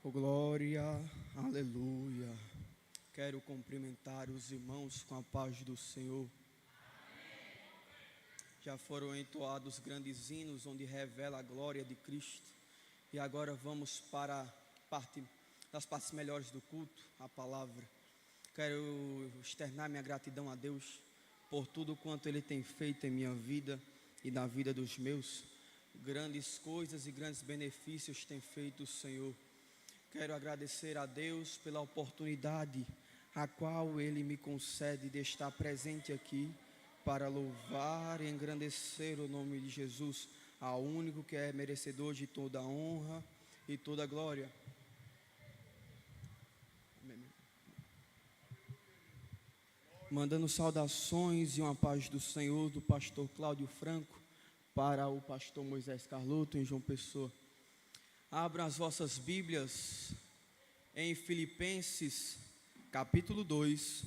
Oh, glória, aleluia. Quero cumprimentar os irmãos com a paz do Senhor. Já foram entoados grandes hinos onde revela a glória de Cristo. E agora vamos para das partes melhores do culto, a palavra. Quero externar minha gratidão a Deus por tudo quanto Ele tem feito em minha vida e na vida dos meus. Grandes coisas e grandes benefícios tem feito o Senhor. Quero agradecer a Deus pela oportunidade a qual Ele me concede de estar presente aqui para louvar e engrandecer o nome de Jesus, ao único que é merecedor de toda a honra e toda a glória. Mandando saudações e uma paz do Senhor do pastor Cláudio Franco para o pastor Moisés Carloto em João Pessoa. Abram as vossas Bíblias em Filipenses capítulo 2,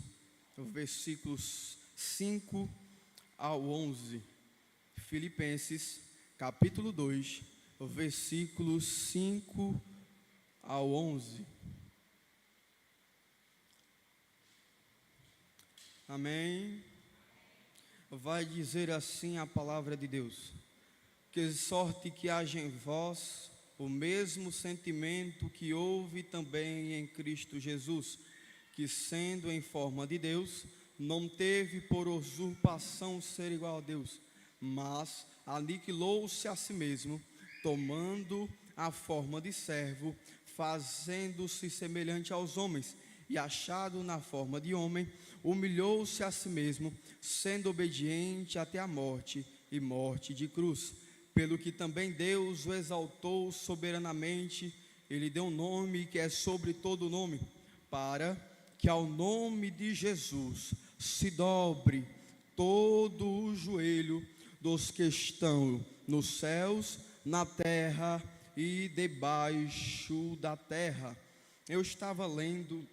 versículos 5 ao 11. Filipenses capítulo 2, versículos 5 ao 11. Amém. Vai dizer assim a palavra de Deus: que sorte que haja em vós o mesmo sentimento que houve também em Cristo Jesus, que sendo em forma de Deus, não teve por usurpação ser igual a Deus, mas aniquilou-se a si mesmo, tomando a forma de servo, fazendo-se semelhante aos homens, e achado na forma de homem, humilhou-se a si mesmo, sendo obediente até a morte, e morte de cruz. Pelo que também Deus o exaltou soberanamente, Ele deu um nome que é sobre todo nome, para que ao nome de Jesus se dobre todo o joelho dos que estão nos céus, na terra e debaixo da terra. Eu estava lendo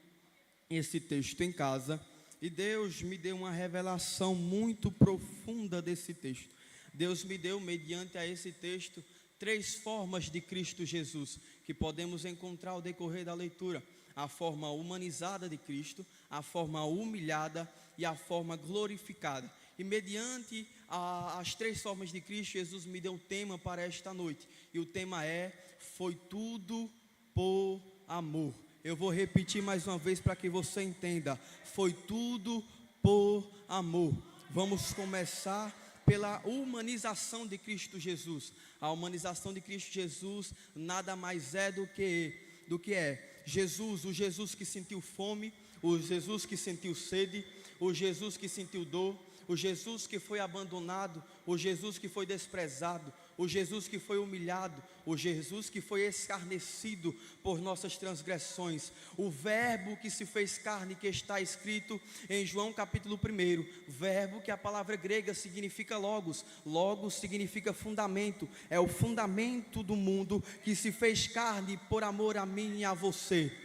esse texto em casa e Deus me deu uma revelação muito profunda desse texto. Deus me deu, mediante a esse texto, 3 formas de Cristo Jesus, que podemos encontrar ao decorrer da leitura: a forma humanizada de Cristo, a forma humilhada e a forma glorificada. E mediante as 3 formas de Cristo, Jesus me deu um tema para esta noite, e o tema é: foi tudo por amor. Eu vou repetir mais uma vez para que você entenda: foi tudo por amor. Vamos começar pela humanização de Cristo Jesus. A humanização de Cristo Jesus nada mais é do que é Jesus, o Jesus que sentiu fome, o Jesus que sentiu sede, o Jesus que sentiu dor, o Jesus que foi abandonado, o Jesus que foi desprezado, o Jesus que foi humilhado, o Jesus que foi escarnecido por nossas transgressões, o verbo que se fez carne, que está escrito em João capítulo 1, verbo que a palavra grega significa logos, logos significa fundamento, é o fundamento do mundo que se fez carne por amor a mim e a você.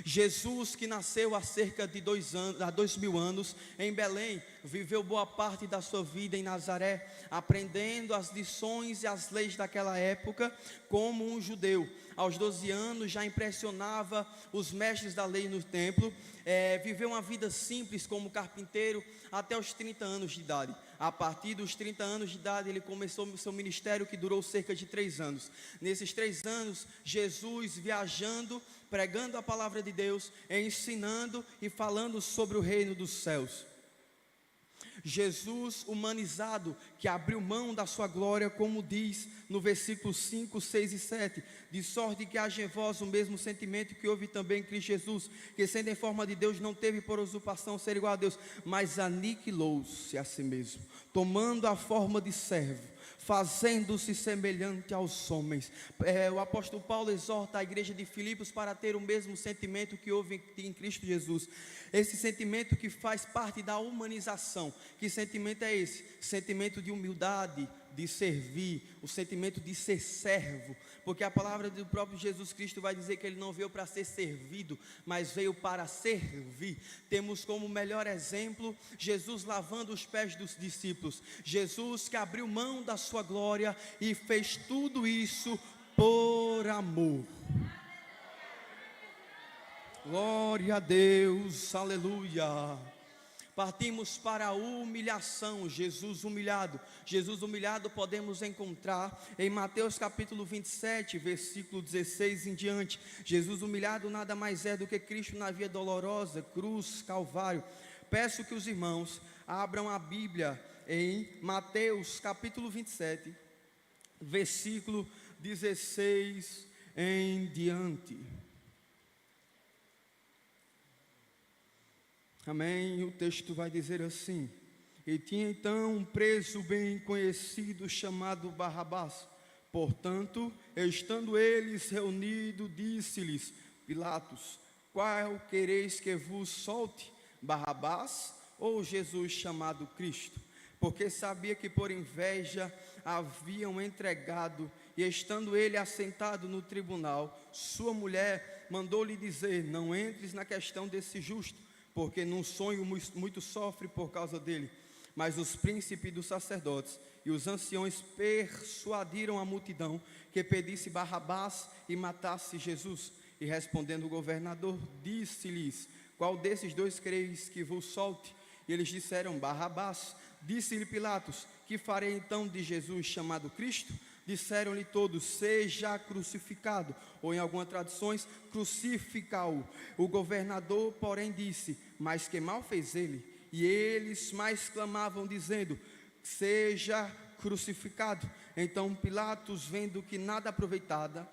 Jesus, que nasceu há cerca de 2000 anos em Belém, viveu boa parte da sua vida em Nazaré, aprendendo as lições e as leis daquela época como um judeu. Aos 12 anos já impressionava os mestres da lei no templo. Viveu uma vida simples como carpinteiro até os 30 anos de idade. A partir dos 30 anos de idade ele começou o seu ministério, que durou cerca de 3 anos. Nesses 3 anos, Jesus viajando, pregando a palavra de Deus, ensinando e falando sobre o reino dos céus. Jesus humanizado, que abriu mão da sua glória, como diz no versículo 5, 6 e 7, de sorte que haja em vós o mesmo sentimento que houve também em Cristo Jesus, que sendo em forma de Deus, não teve por usurpação ser igual a Deus, mas aniquilou-se a si mesmo, tomando a forma de servo, fazendo-se semelhante aos homens. O apóstolo Paulo exorta a igreja de Filipos para ter o mesmo sentimento que houve em Cristo Jesus. Esse sentimento que faz parte da humanização. Que sentimento é esse? Sentimento de humildade, de servir, o sentimento de ser servo, porque a palavra do próprio Jesus Cristo vai dizer que Ele não veio para ser servido, mas veio para servir. Temos como melhor exemplo Jesus lavando os pés dos discípulos, Jesus que abriu mão da sua glória e fez tudo isso por amor. Glória a Deus, aleluia. Partimos para a humilhação, Jesus humilhado. Jesus humilhado podemos encontrar em Mateus capítulo 27, versículo 16 em diante. Jesus humilhado nada mais é do que Cristo na via dolorosa, cruz, Calvário. Peço que os irmãos abram a Bíblia em Mateus capítulo 27, versículo 16 em diante. Amém. O texto vai dizer assim: e tinha então um preso bem conhecido chamado Barrabás. Portanto, estando eles reunidos, disse-lhes Pilatos: qual quereis que vos solte, Barrabás ou Jesus chamado Cristo? Porque sabia que por inveja haviam entregado. E estando ele assentado no tribunal, sua mulher mandou-lhe dizer: não entres na questão desse justo, porque num sonho muito sofre por causa dele. Mas os príncipes dos sacerdotes e os anciões persuadiram a multidão que pedisse Barrabás e matasse Jesus. E respondendo o governador, disse-lhes: qual desses dois quereis que vos solte? E eles disseram: Barrabás. Disse-lhe Pilatos: que farei então de Jesus chamado Cristo? Disseram-lhe todos: seja crucificado, ou em algumas traduções, crucificá-o. O governador, porém, disse: mas que mal fez ele? E eles mais clamavam, dizendo: seja crucificado. Então Pilatos, vendo que nada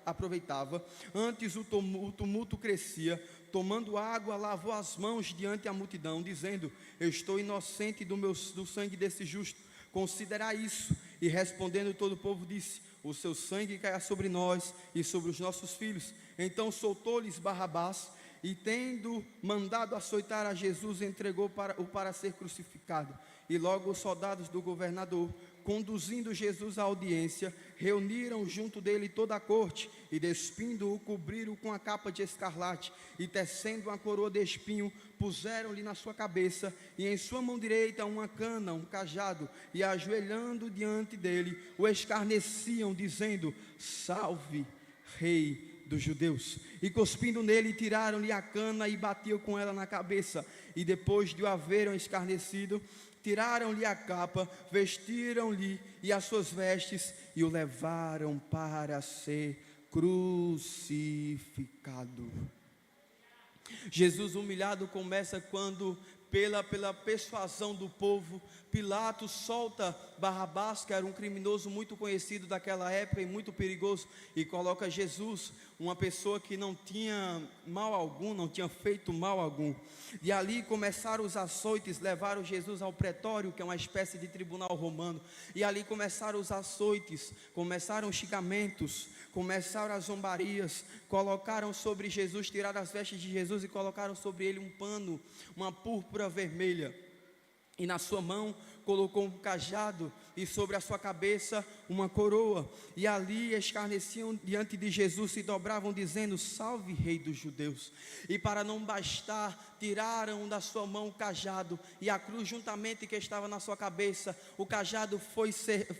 aproveitava, antes o tumulto crescia, tomando água, lavou as mãos diante da multidão, dizendo: estou inocente do sangue desse justo, considerai isso. E respondendo todo o povo disse: o seu sangue caia sobre nós e sobre os nossos filhos. Então soltou-lhes Barrabás, e tendo mandado açoitar a Jesus, entregou para ser crucificado. E logo os soldados do governador, conduzindo Jesus à audiência, reuniram junto dele toda a corte, e despindo-o, cobriram-o com a capa de escarlate, e tecendo uma coroa de espinho, puseram-lhe na sua cabeça, e em sua mão direita uma cana, um cajado, e ajoelhando diante dele, o escarneciam, dizendo: salve, Rei dos judeus. E cuspindo nele, tiraram-lhe a cana e batiam com ela na cabeça. E depois de o haverem escarnecido, tiraram-lhe a capa, vestiram-lhe e as suas vestes, e o levaram para ser crucificado. Jesus humilhado começa quando, pela persuasão do povo, Pilatos solta Barrabás, que era um criminoso muito conhecido daquela época e muito perigoso, e coloca Jesus, uma pessoa que não tinha mal algum, não tinha feito mal algum. E ali começaram os açoites, levaram Jesus ao pretório, que é uma espécie de tribunal romano, e ali começaram os açoites, começaram os xingamentos, começaram as zombarias, colocaram sobre Jesus, tiraram as vestes de Jesus e colocaram sobre ele um pano, uma púrpura vermelha, e na sua mão colocou um cajado, e sobre a sua cabeça uma coroa, e ali escarneciam diante de Jesus, se dobravam dizendo: salve, Rei dos judeus. E para não bastar, tiraram da sua mão o cajado, e a cruz juntamente que estava na sua cabeça. O cajado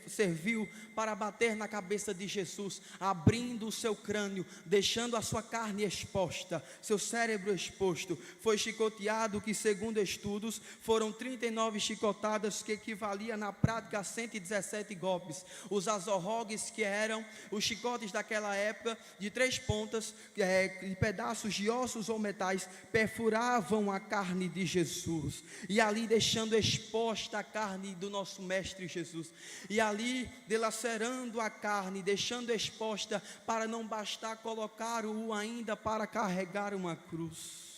serviu para bater na cabeça de Jesus, abrindo o seu crânio, deixando a sua carne exposta, seu cérebro exposto. Foi chicoteado, que segundo estudos, foram 39 chicotadas, que equivalia na prática a 117 golpes. Os azorrogues, que eram os chicotes daquela época, de 3 pontas, de pedaços de ossos ou metais, perfuravam a carne de Jesus, e ali deixando exposta a carne do nosso mestre Jesus, e ali dilacerando a carne, deixando exposta, para não bastar, colocaram-o ainda para carregar uma cruz.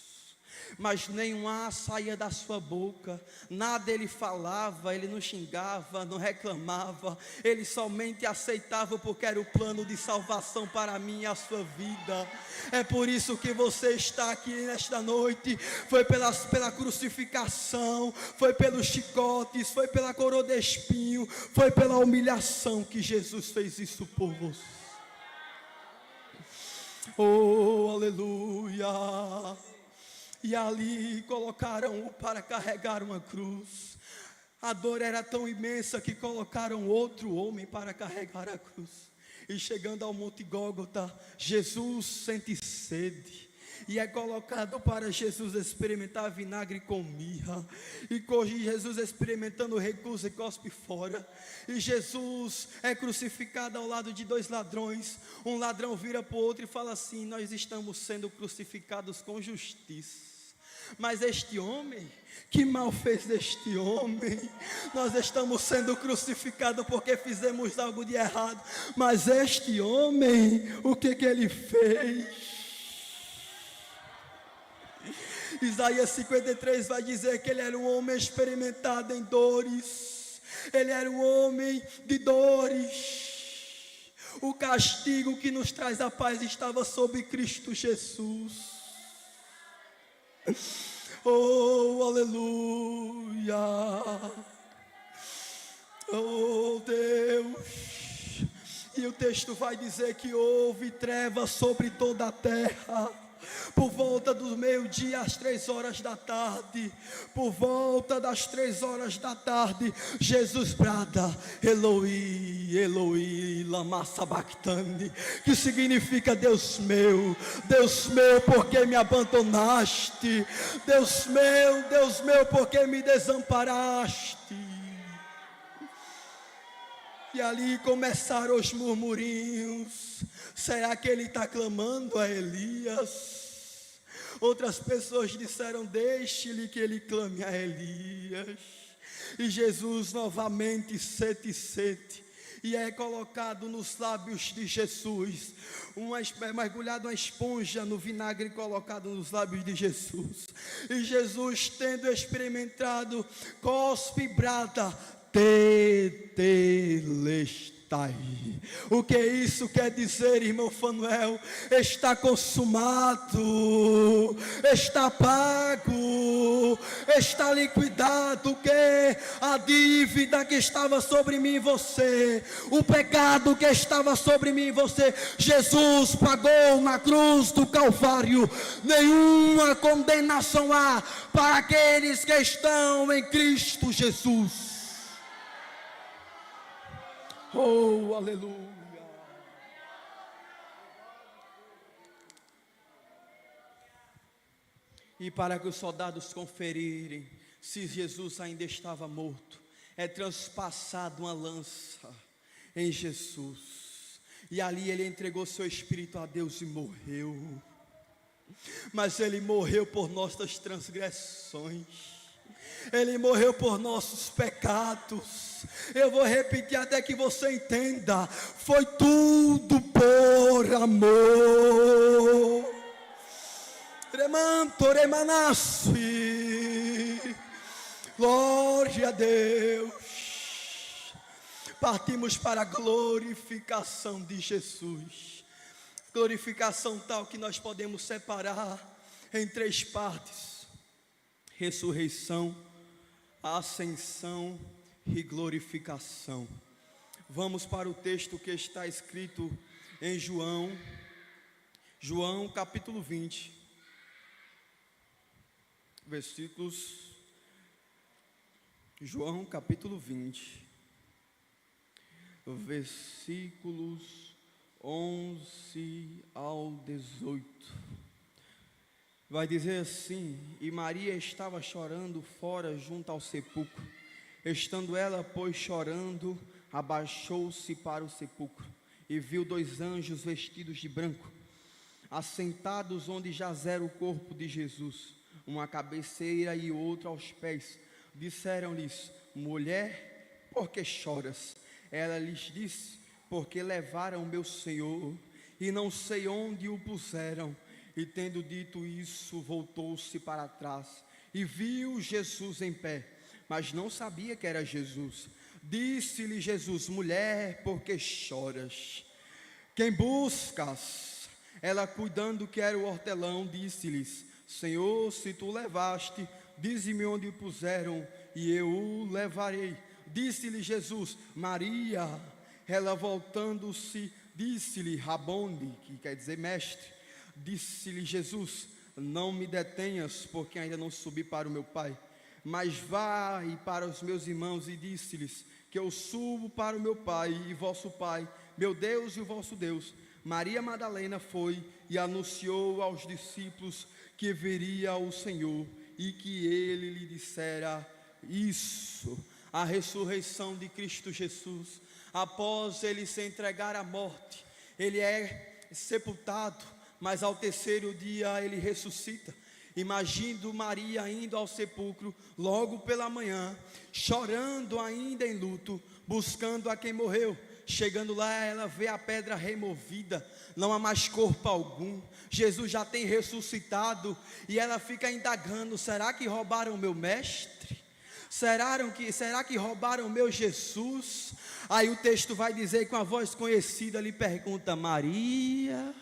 Mas nenhum ar saía da sua boca, nada ele falava, ele não xingava, não reclamava, ele somente aceitava, porque era o plano de salvação para mim e a sua vida. É por isso que você está aqui nesta noite. Foi pela crucificação, foi pelos chicotes, foi pela coroa de espinho, foi pela humilhação que Jesus fez isso por você. Oh, aleluia. E ali colocaram-o para carregar uma cruz. A dor era tão imensa que colocaram outro homem para carregar a cruz. E chegando ao Monte Gólgota, Jesus sente sede. E é colocado para Jesus experimentar vinagre com mirra. E Jesus experimentando recusa e cospe fora. E Jesus é crucificado ao lado de dois ladrões. Um ladrão vira para o outro e fala assim: nós estamos sendo crucificados com justiça. Mas este homem, que mal fez este homem? Nós estamos sendo crucificados porque fizemos algo de errado. Mas este homem, o que ele fez? Isaías 53 vai dizer que ele era um homem experimentado em dores. Ele era um homem de dores. O castigo que nos traz a paz estava sobre Cristo Jesus. Oh, aleluia. Oh, Deus. E o texto vai dizer que houve trevas sobre toda a terra. Por volta do meio-dia às 3 horas da tarde, por volta das 3 horas da tarde, Jesus brada: Eloi, Eloi, lama sabachthani, que significa Deus meu, por que me abandonaste? Deus meu, por que me desamparaste? E ali começaram os murmurinhos. Será que ele está clamando a Elias? Outras pessoas disseram: deixe-lhe que ele clame a Elias. E Jesus novamente sete. E é colocado nos lábios de Jesus, mergulhado uma esponja no vinagre colocado nos lábios de Jesus. E Jesus, tendo experimentado, cospe e brada: tetelestai. O que isso quer dizer, irmão Fanuel? Está consumado, está pago, está liquidado. O que? A dívida que estava sobre mim e você, o pecado que estava sobre mim e você, Jesus pagou na cruz do Calvário. Nenhuma condenação há para aqueles que estão em Cristo Jesus. Oh, aleluia. E para que os soldados conferirem se Jesus ainda estava morto, é transpassada uma lança em Jesus. E ali ele entregou seu espírito a Deus e morreu. Mas ele morreu por nossas transgressões. Ele morreu por nossos pecados. Eu vou repetir até que você entenda. Foi tudo por amor. Remanto, remanassi. Glória a Deus. Partimos para a glorificação de Jesus. Glorificação tal que nós podemos separar em 3 partes: ressurreição, ascensão e glorificação. Vamos para o texto que está escrito em João capítulo 20, versículos. João capítulo 20, versículos 11 ao 18. Vai dizer assim: e Maria estava chorando fora junto ao sepulcro. Estando ela, pois, chorando, abaixou-se para o sepulcro e viu 2 anjos vestidos de branco, assentados onde jazera o corpo de Jesus, uma à cabeceira e outro aos pés. Disseram-lhes: mulher, por que choras? Ela lhes disse: porque levaram meu Senhor e não sei onde o puseram. E tendo dito isso, voltou-se para trás e viu Jesus em pé, mas não sabia que era Jesus. Disse-lhe Jesus: mulher, por que choras? Quem buscas? Ela, cuidando que era o hortelão, disse-lhes: Senhor, se tu levaste, dize-me onde o puseram e eu o levarei. Disse-lhe Jesus: Maria. Ela, voltando-se, disse-lhe: Rabone, que quer dizer mestre. Disse-lhe Jesus: não me detenhas, porque ainda não subi para o meu Pai, mas vai para os meus irmãos e disse-lhes que eu subo para o meu Pai e vosso Pai, meu Deus e o vosso Deus. Maria Madalena foi e anunciou aos discípulos que veria o Senhor e que ele lhe dissera isso. A ressurreição de Cristo Jesus, após ele se entregar à morte, ele é sepultado, mas ao terceiro dia ele ressuscita. Imagino Maria indo ao sepulcro logo pela manhã, chorando ainda em luto, buscando a quem morreu. Chegando lá, ela vê a pedra removida, não há mais corpo algum. Jesus já tem ressuscitado e ela fica indagando: será que roubaram o meu mestre? Será que roubaram o meu Jesus? Aí o texto vai dizer, com a voz conhecida, lhe pergunta: Maria,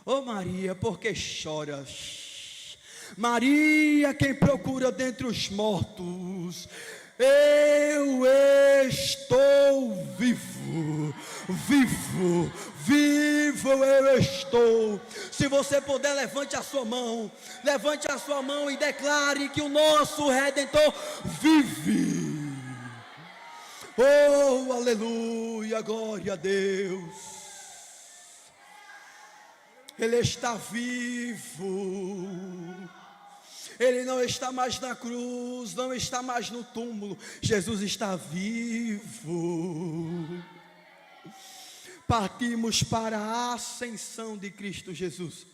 oh Maria, por que choras? Maria, quem procura dentre os mortos? Eu estou vivo, vivo, vivo eu estou. Se você puder, levante a sua mão e declare que o nosso Redentor vive. Oh, aleluia, glória a Deus. Ele está vivo. Ele não está mais na cruz, não está mais no túmulo. Jesus está vivo. Partimos para a ascensão de Cristo Jesus.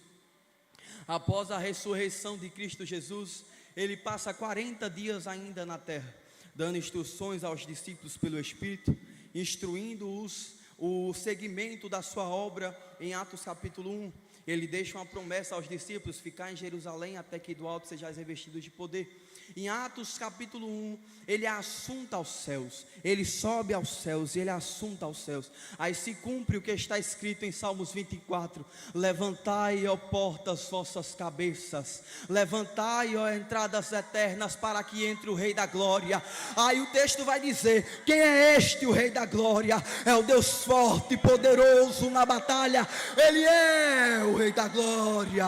Após a ressurreição de Cristo Jesus, ele passa 40 dias ainda na terra, dando instruções aos discípulos pelo Espírito, instruindo-os o segmento da sua obra. Em Atos capítulo 1, ele deixa uma promessa aos discípulos: ficar em Jerusalém até que do alto sejais revestidos de poder. Em Atos capítulo 1, ele é assunto aos céus, ele sobe aos céus, ele é assunto aos céus. Aí se cumpre o que está escrito em Salmos 24: levantai, ó portas, vossas cabeças, levantai, ó entradas eternas, para que entre o Rei da Glória. Aí o texto vai dizer: quem é este, o Rei da Glória? É o Deus forte e poderoso na batalha, ele é o Rei da Glória.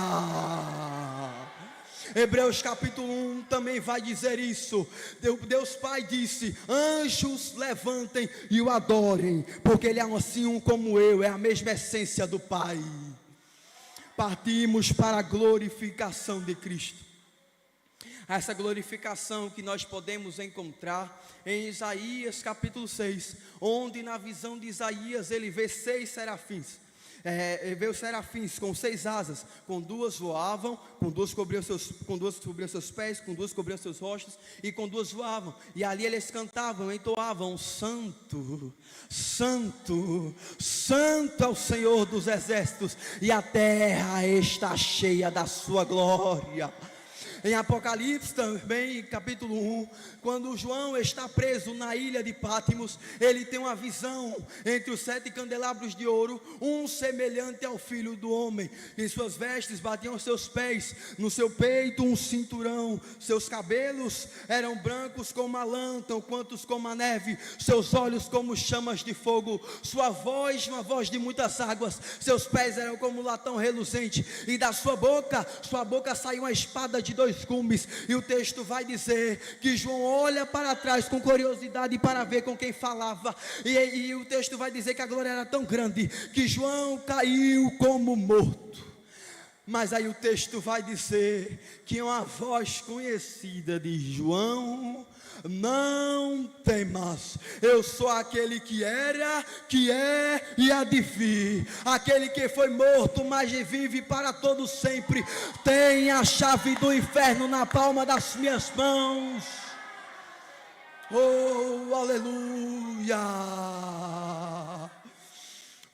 Hebreus capítulo 1 também vai dizer isso. Deus Pai disse: anjos levantem e o adorem, porque ele é assim um como eu, é a mesma essência do Pai. Partimos para a glorificação de Cristo. Essa glorificação que nós podemos encontrar em Isaías capítulo 6, onde na visão de Isaías ele vê 6 serafins. Vê os serafins com 6 asas, com 2 voavam, com 2 cobriam seus pés, com 2 cobriam seus rostos, e com 2 voavam. E ali eles cantavam, entoavam: Santo, Santo, Santo é o Senhor dos exércitos, e a terra está cheia da sua glória. Em Apocalipse também, capítulo 1, quando João está preso na ilha de Patmos, ele tem uma visão entre os 7 candelabros de ouro, um semelhante ao Filho do Homem. Em suas vestes batiam seus pés, no seu peito um cinturão, seus cabelos eram brancos como a lã, tão quantos como a neve, seus olhos como chamas de fogo, sua voz uma voz de muitas águas, seus pés eram como latão reluzente, e da sua boca saiu uma espada de 2 gumes. E o texto vai dizer que João olha para trás com curiosidade para ver com quem falava, e o texto vai dizer que a glória era tão grande que João caiu como morto. Mas aí o texto vai dizer que uma voz conhecida de João: não temas, eu sou aquele que era, que é e há de vir, aquele que foi morto, mas vive para todo sempre, tem a chave do inferno na palma das minhas mãos. Oh, aleluia!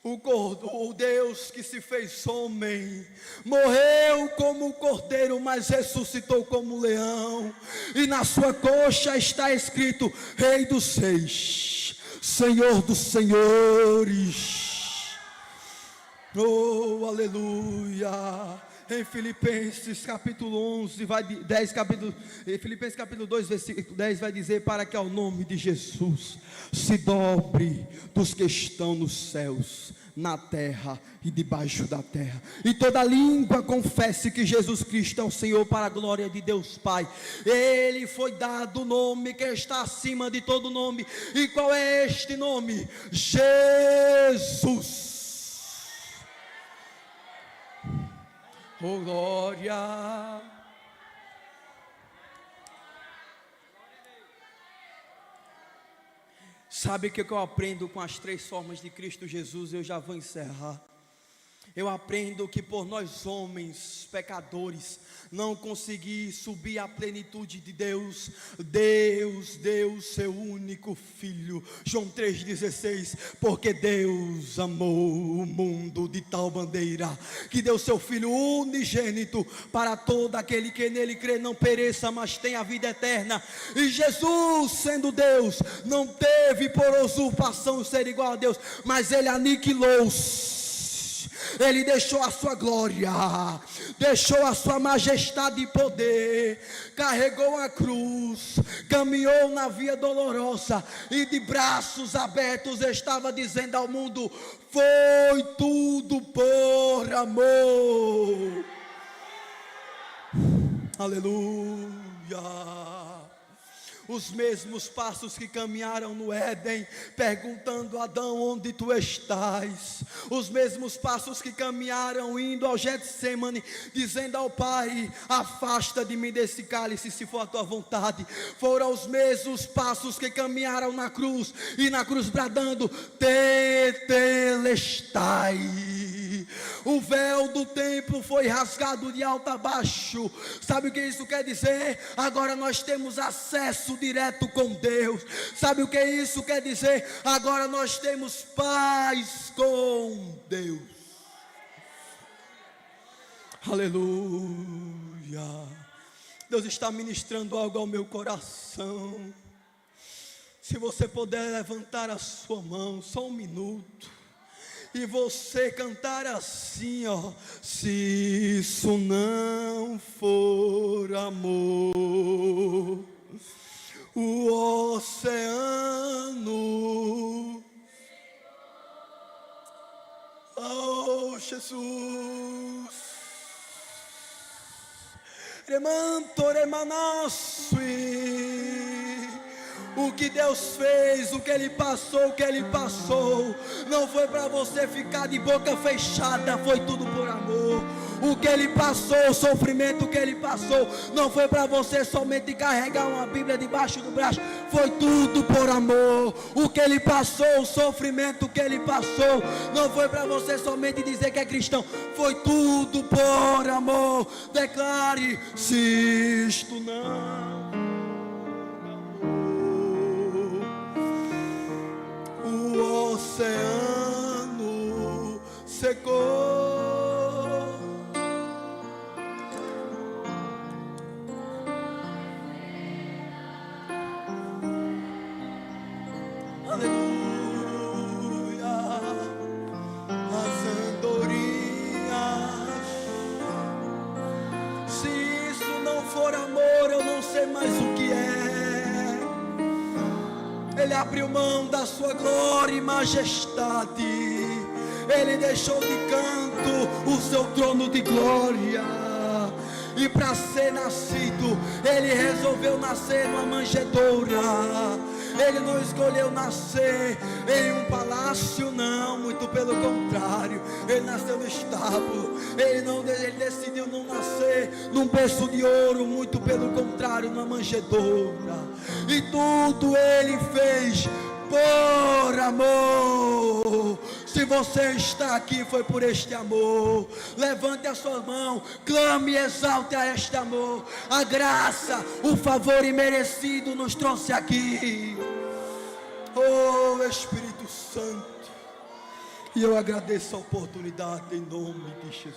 O Deus que se fez homem, morreu como um cordeiro, mas ressuscitou como um leão, e na sua coxa está escrito: Rei dos Reis, Senhor dos Senhores. Oh, aleluia! Em Filipenses capítulo 11, Filipenses capítulo 2, versículo 10 vai dizer: para que ao nome de Jesus se dobre dos que estão nos céus, na terra e debaixo da terra, e toda língua confesse que Jesus Cristo é o Senhor, para a glória de Deus Pai. Ele foi dado o nome que está acima de todo nome. E qual é este nome? Jesus. Oh glória. Sabe o que eu aprendo com as 3 formas de Cristo Jesus? Eu já vou encerrar. Eu aprendo que por nós homens pecadores não conseguir subir à plenitude de Deus, Deus deu seu único filho. João 3,16, porque Deus amou o mundo de tal maneira que deu seu filho unigênito para todo aquele que nele crê não pereça, mas tenha a vida eterna. E Jesus, sendo Deus, não teve por usurpação ser igual a Deus, mas ele aniquilou-se. Ele deixou a sua glória, deixou a sua majestade e poder, carregou a cruz, caminhou na via dolorosa e de braços abertos estava dizendo ao mundo: foi tudo por amor. Aleluia. Os mesmos passos que caminharam no Éden, perguntando a Adão: onde tu estás? Os mesmos passos que caminharam indo ao Getsemane, dizendo ao Pai: afasta de mim desse cálice, se for a tua vontade. Foram os mesmos passos que caminharam na cruz, e na cruz bradando: tetelestai. O véu do templo foi rasgado de alto a baixo. Sabe o que isso quer dizer? Agora nós temos acesso direto com Deus. Sabe o que isso quer dizer? Agora nós temos paz com Deus. Aleluia. Deus está ministrando algo ao meu coração. Se você puder levantar a sua mão, só um minuto, e você cantar assim, ó: se isso não for amor, o oceano, oh Jesus, remanto remanassi. O que Deus fez, o que Ele passou, não foi para você ficar de boca fechada, foi tudo por amor. O que Ele passou, o sofrimento que Ele passou, não foi para você somente carregar uma Bíblia debaixo do braço, foi tudo por amor. O que Ele passou, o sofrimento que Ele passou, não foi para você somente dizer que é cristão, foi tudo por amor. Declare: se isto não, o oceano secou. Aleluia. As andorinhas. Se isso não for amor, eu não sei mais o que é. Ele abriu mão da sua glória e majestade. Ele deixou de canto o seu trono de glória. E para ser nascido, Ele resolveu nascer numa manjedoura. Ele não escolheu nascer em um palácio, não, muito pelo contrário. Ele nasceu no estábulo. Ele decidiu não nascer num berço de ouro, muito pelo contrário, numa manjedoura. E tudo Ele fez por amor. Se você está aqui, foi por este amor. Levante a sua mão, clame e exalte a este amor. A graça, o favor imerecido nos trouxe aqui. Oh Espírito Santo, e eu agradeço a oportunidade em nome de Jesus.